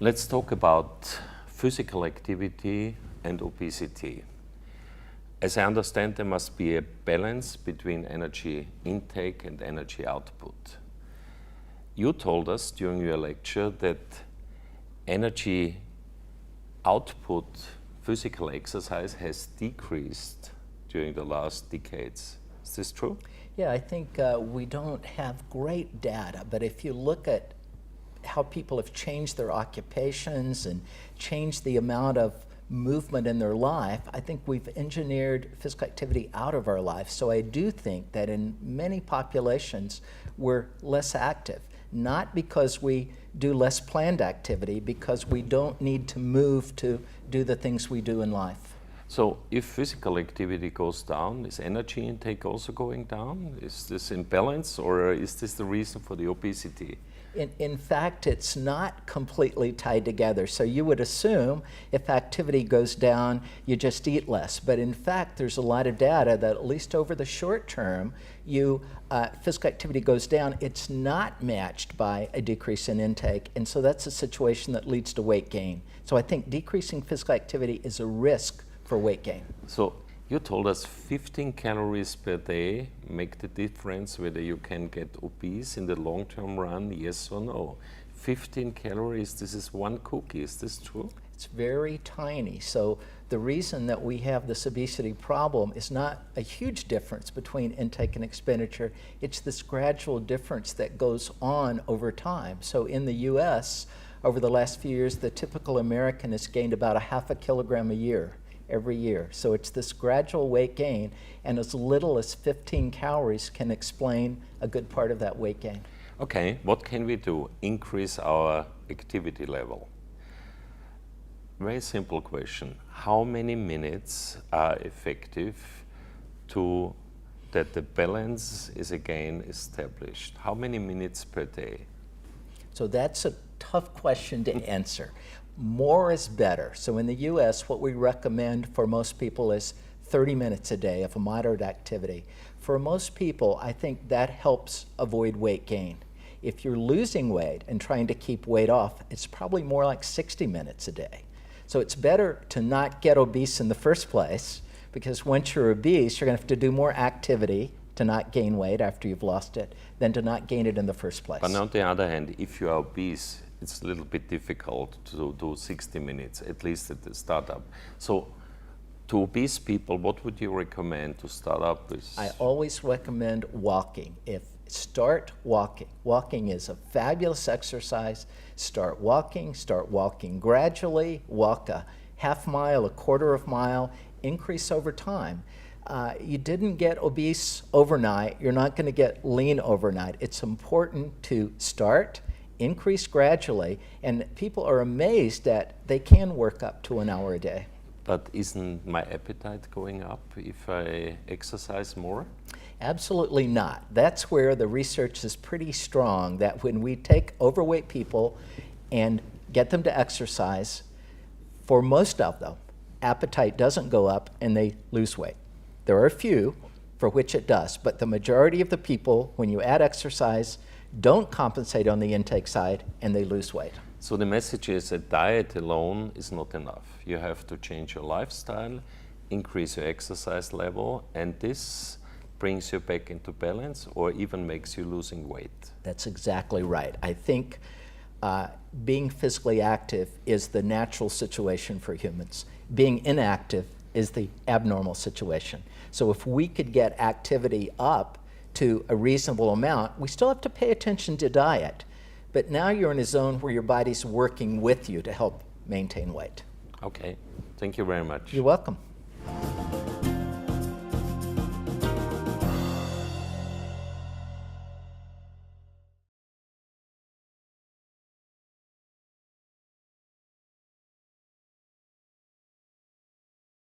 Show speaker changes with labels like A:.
A: Let's talk about physical activity and obesity. As I understand, there must be a balance between energy intake and energy output. You told us during your lecture that energy output, physical exercise, has decreased during the last decades. Is this true?
B: Yeah, I think we don't have great data, but if you look at how people have changed their occupations and changed the amount of movement in their life, I think we've engineered physical activity out of our life. So I do think that in many populations we're less active, not because we do less planned activity, because we don't need to move to do the things we do in life.
A: So if physical activity goes down, is energy intake also going down? Is this imbalance, or is this the reason for the obesity?
B: In fact, it's not completely tied together. So you would assume if activity goes down, you just eat less. But in fact, there's a lot of data that at least over the short term, physical activity goes down. It's not matched by a decrease in intake. And so that's a situation that leads to weight gain. So I think decreasing physical activity is a risk for weight gain.
A: So you told us 15 calories per day make the difference whether you can get obese in the long-term run, yes or no. 15 calories, this is one cookie, is this true?
B: It's very tiny. So the reason that we have this obesity problem is not a huge difference between intake and expenditure. It's this gradual difference that goes on over time. So in the US, over the last few years, the typical American has gained about a half a kilogram a year. Every year. So it's this gradual weight gain, and as little as 15 calories can explain a good part of that weight gain.
A: Okay, what can we do? Increase our activity level. Very simple question. How many minutes are effective to that the balance is again established? How many minutes per day?
B: So that's a tough question to answer. More is better. So in the US, what we recommend for most people is 30 minutes a day of a moderate activity. For most people, I think that helps avoid weight gain. If you're losing weight and trying to keep weight off, it's probably more like 60 minutes a day. So it's better to not get obese in the first place, because once you're obese, you're going to have to do more activity to not gain weight after you've lost it than to not gain it in the first place.
A: But on the other hand, if you are obese, it's a little bit difficult to do 60 minutes, at least at the startup. So to obese people, what would you recommend to start up with?
B: I always recommend walking. Start walking. Walking is a fabulous exercise. Start walking gradually, walk a half mile, a quarter of mile, increase over time. You didn't get obese overnight, you're not going to get lean overnight. It's important to start, increase gradually, and people are amazed that they can work up to an hour a day.
A: But isn't my appetite going up if I exercise more?
B: Absolutely not. That's where the research is pretty strong, that when we take overweight people and get them to exercise, for most of them, appetite doesn't go up and they lose weight. There are a few for which it does, but the majority of the people, when you add exercise, don't compensate on the intake side and they lose weight.
A: So the message is that diet alone is not enough. You have to change your lifestyle, increase your exercise level, and this brings you back into balance or even makes you losing weight.
B: That's exactly right. I think being physically active is the natural situation for humans. Being inactive is the abnormal situation. So if we could get activity up to a reasonable amount, we still have to pay attention to diet. But now you're in a zone where your body's working with you to help maintain weight.
A: Okay, thank you very much.
B: You're welcome.